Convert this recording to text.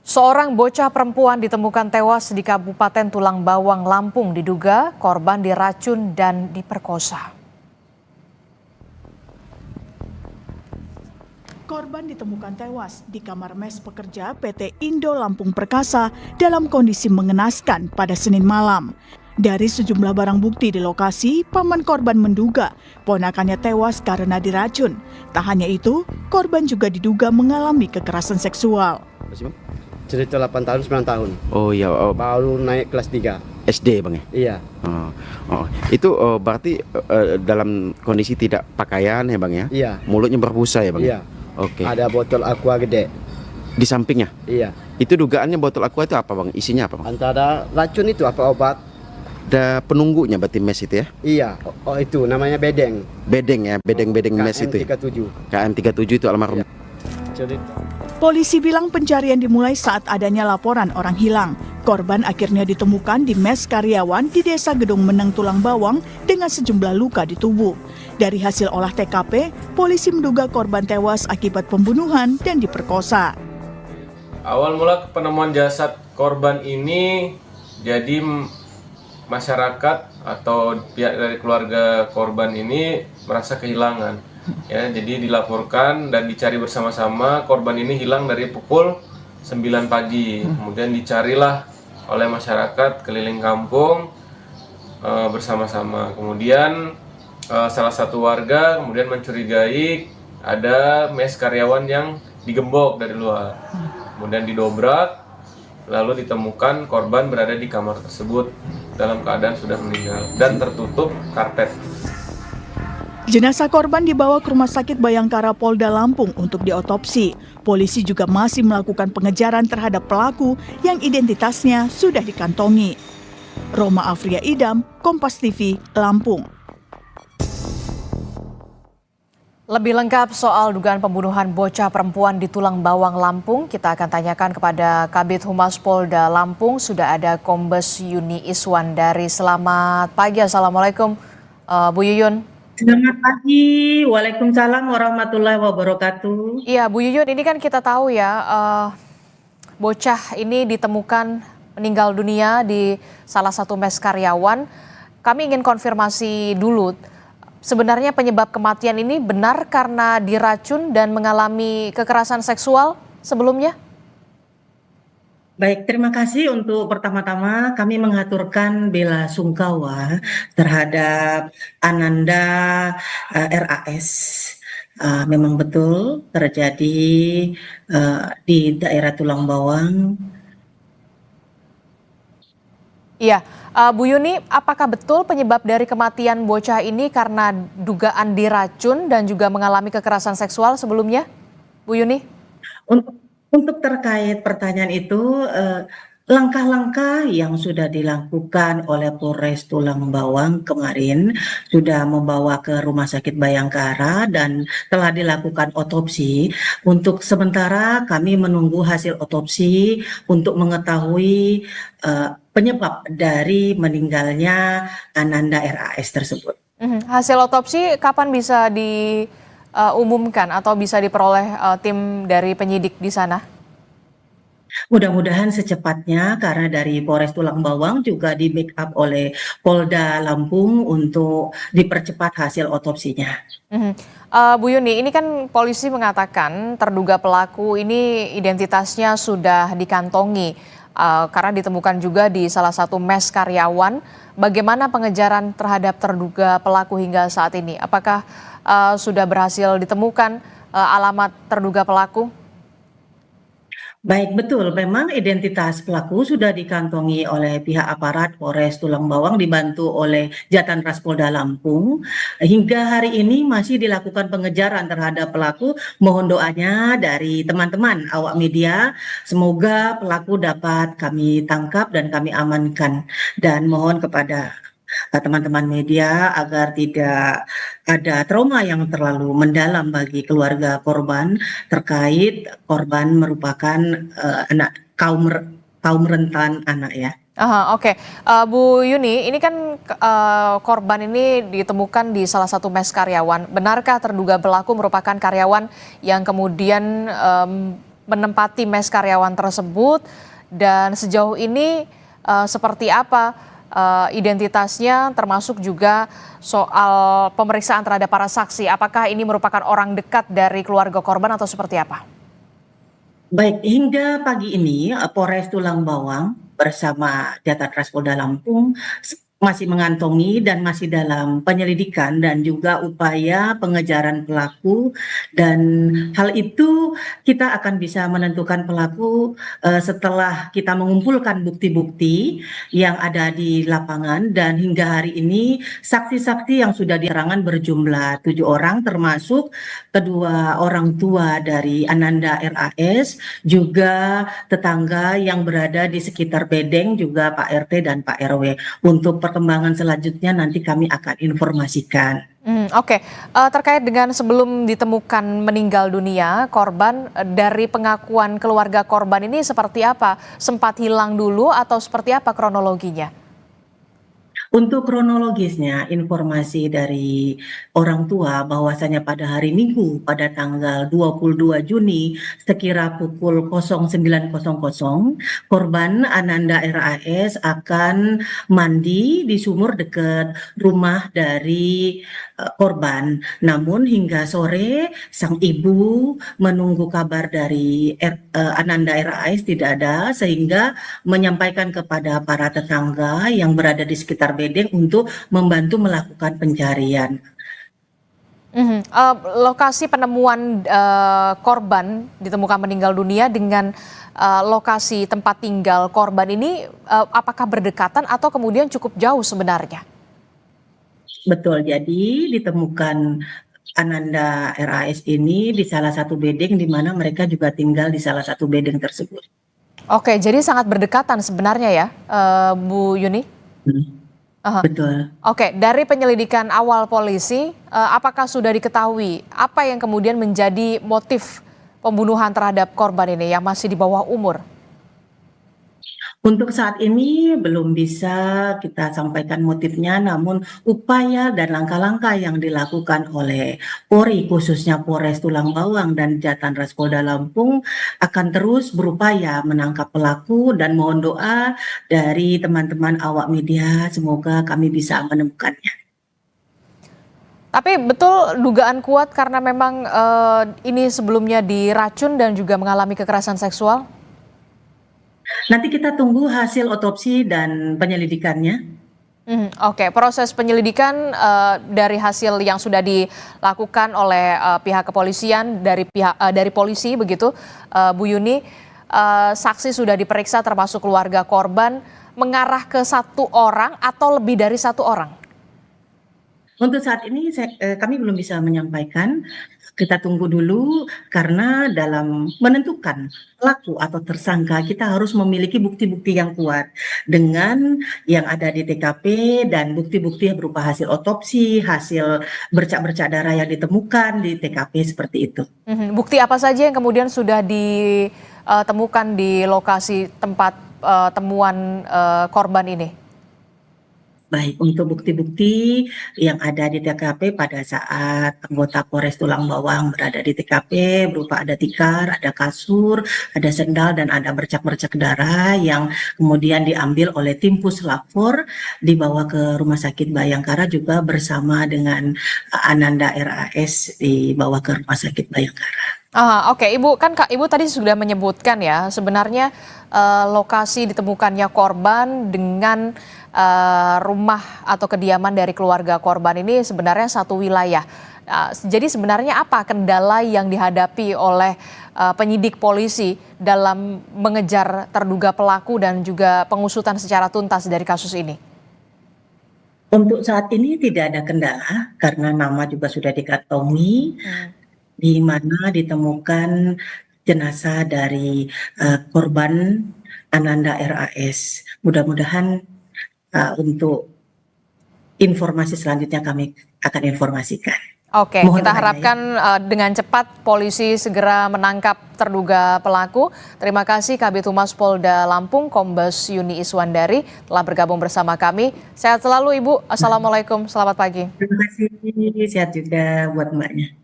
Seorang bocah perempuan ditemukan tewas di Kabupaten Tulang Bawang, Lampung. Diduga korban diracun dan diperkosa. Korban ditemukan tewas di kamar mes pekerja PT Indo Lampung Perkasa dalam kondisi mengenaskan pada Senin malam. Dari sejumlah barang bukti di lokasi, paman korban menduga ponakannya tewas karena diracun. Tak hanya itu, korban juga diduga mengalami kekerasan seksual. Cerita 8 tahun, 9 tahun. Oh iya, Baru naik kelas 3. SD bang ya? Iya. Itu berarti dalam kondisi tidak pakaian ya bang ya? Iya. Mulutnya berbusa ya bang? Iya. Oke. Ada botol aqua gede. Di sampingnya? Iya. Itu dugaannya botol aqua itu apa bang? Isinya apa bang? Antara racun itu apa obat? Ada penunggunya berarti mes itu ya? Iya. Oh itu namanya bedeng. Bedeng ya? Bedeng mes itu ya? KM37 itu almarhum. Iya. Cerita. Polisi bilang pencarian dimulai saat adanya laporan orang hilang. Korban akhirnya ditemukan di mes karyawan di Desa Gedung Meneng, Tulang Bawang dengan sejumlah luka di tubuh. Dari hasil olah TKP, polisi menduga korban tewas akibat pembunuhan dan diperkosa. Awal mula penemuan jasad korban ini jadi masyarakat atau pihak dari keluarga korban ini merasa kehilangan. Ya, jadi dilaporkan dan dicari bersama-sama. Korban ini hilang dari pukul 9 pagi. Kemudian dicarilah oleh masyarakat keliling kampung bersama-sama. Kemudian salah satu warga kemudian mencurigai ada mes karyawan yang digembok dari luar. Kemudian didobrak, lalu ditemukan korban berada di kamar tersebut dalam keadaan sudah meninggal dan tertutup karpet. Jenazah korban dibawa ke Rumah Sakit Bayangkara Polda Lampung untuk diotopsi. Polisi juga masih melakukan pengejaran terhadap pelaku yang identitasnya sudah dikantongi. Roma Afria Idam, Kompas TV, Lampung. Lebih lengkap soal dugaan pembunuhan bocah perempuan di Tulang Bawang, Lampung, kita akan tanyakan kepada Kabid Humas Polda Lampung. Sudah ada Kombes Yuni Iswandari. Selamat pagi, Assalamualaikum Bu Yuyun. Selamat pagi, Waalaikumsalam warahmatullahi wabarakatuh. Iya, Bu Yuyun, ini kan kita tahu ya, bocah ini ditemukan meninggal dunia di salah satu mes karyawan. Kami ingin konfirmasi dulu, sebenarnya penyebab kematian ini benar karena diracun dan mengalami kekerasan seksual sebelumnya? Baik, terima kasih untuk pertama-tama kami mengaturkan bela sungkawa terhadap Ananda RAS. Memang betul terjadi di daerah Tulang Bawang. Iya, Bu Yuni, apakah betul penyebab dari kematian bocah ini karena dugaan diracun dan juga mengalami kekerasan seksual sebelumnya, Bu Yuni? Untuk terkait pertanyaan itu, langkah-langkah yang sudah dilakukan oleh Polres Tulang Bawang kemarin sudah membawa ke Rumah Sakit Bayangkara dan telah dilakukan otopsi. Untuk sementara kami menunggu hasil otopsi untuk mengetahui penyebab dari meninggalnya Ananda RAS tersebut. Hasil otopsi kapan bisa diumumkan atau bisa diperoleh tim dari penyidik di sana? Mudah-mudahan secepatnya karena dari Polres Tulang Bawang juga di backup oleh Polda Lampung untuk dipercepat hasil otopsinya. Bu Yuni, ini kan polisi mengatakan terduga pelaku ini identitasnya sudah dikantongi karena ditemukan juga di salah satu mes karyawan. Bagaimana pengejaran terhadap terduga pelaku hingga saat ini? Apakah sudah berhasil ditemukan alamat terduga pelaku? Baik, betul. Memang identitas pelaku sudah dikantongi oleh pihak aparat Polres Tulang Bawang dibantu oleh Jatanras Polda Lampung. Hingga hari ini masih dilakukan pengejaran terhadap pelaku. Mohon doanya dari teman-teman awak media. Semoga pelaku dapat kami tangkap dan kami amankan. Dan mohon kepada teman-teman media agar tidak ada trauma yang terlalu mendalam bagi keluarga korban terkait korban merupakan anak kaum rentan anak ya. Oke. Bu Yuni, ini kan korban ini ditemukan di salah satu mes karyawan. Benarkah terduga pelaku merupakan karyawan yang kemudian menempati mes karyawan tersebut dan sejauh ini seperti apa identitasnya, termasuk juga soal pemeriksaan terhadap para saksi. Apakah ini merupakan orang dekat dari keluarga korban atau seperti apa? Baik, hingga pagi ini Polres Tulang Bawang bersama Jatan Polda Lampung masih mengantongi dan masih dalam penyelidikan dan juga upaya pengejaran pelaku, dan hal itu kita akan bisa menentukan pelaku setelah kita mengumpulkan bukti-bukti yang ada di lapangan. Dan hingga hari ini saksi-saksi yang sudah diterangkan berjumlah 7 orang, termasuk kedua orang tua dari Ananda RAS, juga tetangga yang berada di sekitar Bedeng, juga Pak RT dan Pak RW. Untuk perkembangan selanjutnya nanti kami akan informasikan. Oke. Terkait dengan sebelum ditemukan meninggal dunia korban, dari pengakuan keluarga korban ini seperti apa? Sempat hilang dulu atau seperti apa kronologinya? Untuk kronologisnya, informasi dari orang tua bahwasanya pada hari Minggu pada tanggal 22 Juni sekira pukul 09.00 korban Ananda RAS akan mandi di sumur dekat rumah dari korban. Namun hingga sore sang ibu menunggu kabar dari Ananda RAS tidak ada, sehingga menyampaikan kepada para tetangga yang berada di sekitar Bedeng untuk membantu melakukan pencarian. Lokasi penemuan korban ditemukan meninggal dunia dengan lokasi tempat tinggal korban ini apakah berdekatan atau kemudian cukup jauh sebenarnya? Betul, jadi ditemukan Ananda RAS ini di salah satu bedeng di mana mereka juga tinggal di salah satu bedeng tersebut. Oke, jadi sangat berdekatan sebenarnya ya, Bu Yuni? Betul. Oke, dari penyelidikan awal polisi, apakah sudah diketahui apa yang kemudian menjadi motif pembunuhan terhadap korban ini yang masih di bawah umur? Untuk saat ini belum bisa kita sampaikan motifnya, namun upaya dan langkah-langkah yang dilakukan oleh Polri, khususnya Polres Tulang Bawang dan Jatan Polda Lampung, akan terus berupaya menangkap pelaku, dan mohon doa dari teman-teman awak media, semoga kami bisa menemukannya. Tapi betul dugaan kuat karena memang ini sebelumnya diracun dan juga mengalami kekerasan seksual? Nanti kita tunggu hasil otopsi dan penyelidikannya. Oke, proses penyelidikan dari hasil yang sudah dilakukan oleh pihak kepolisian dari polisi begitu, Bu Yuni, saksi sudah diperiksa termasuk keluarga korban, mengarah ke 1 orang atau lebih dari 1 orang? Untuk saat ini kami belum bisa menyampaikan. Kita tunggu dulu, karena dalam menentukan pelaku atau tersangka kita harus memiliki bukti-bukti yang kuat dengan yang ada di TKP dan bukti-bukti berupa hasil otopsi, hasil bercak-bercak darah yang ditemukan di TKP seperti itu. Bukti apa saja yang kemudian sudah ditemukan di lokasi tempat temuan korban ini? Baik, untuk bukti-bukti yang ada di TKP pada saat anggota Polres Tulang Bawang berada di TKP berupa ada tikar, ada kasur, ada sendal, dan ada bercak-bercak darah yang kemudian diambil oleh tim Puslap 4 dibawa ke Rumah Sakit Bayangkara, juga bersama dengan Ananda RAS dibawa ke Rumah Sakit Bayangkara. Oke, Ibu, kan Ibu tadi sudah menyebutkan ya sebenarnya lokasi ditemukannya korban dengan rumah atau kediaman dari keluarga korban ini sebenarnya satu wilayah. Jadi sebenarnya apa kendala yang dihadapi oleh penyidik polisi dalam mengejar terduga pelaku dan juga pengusutan secara tuntas dari kasus ini? Untuk saat ini tidak ada kendala karena nama juga sudah dikantongi, di mana ditemukan jenazah dari korban Ananda RAS. Mudah-mudahan untuk informasi selanjutnya kami akan informasikan. Oke, kita harapkan dengan cepat polisi segera menangkap terduga pelaku. Terima kasih Kabid Humas Polda Lampung, Kombes Yuni Iswandari telah bergabung bersama kami. Sehat selalu Ibu. Assalamualaikum, selamat pagi. Terima kasih, sehat juga buat mbaknya.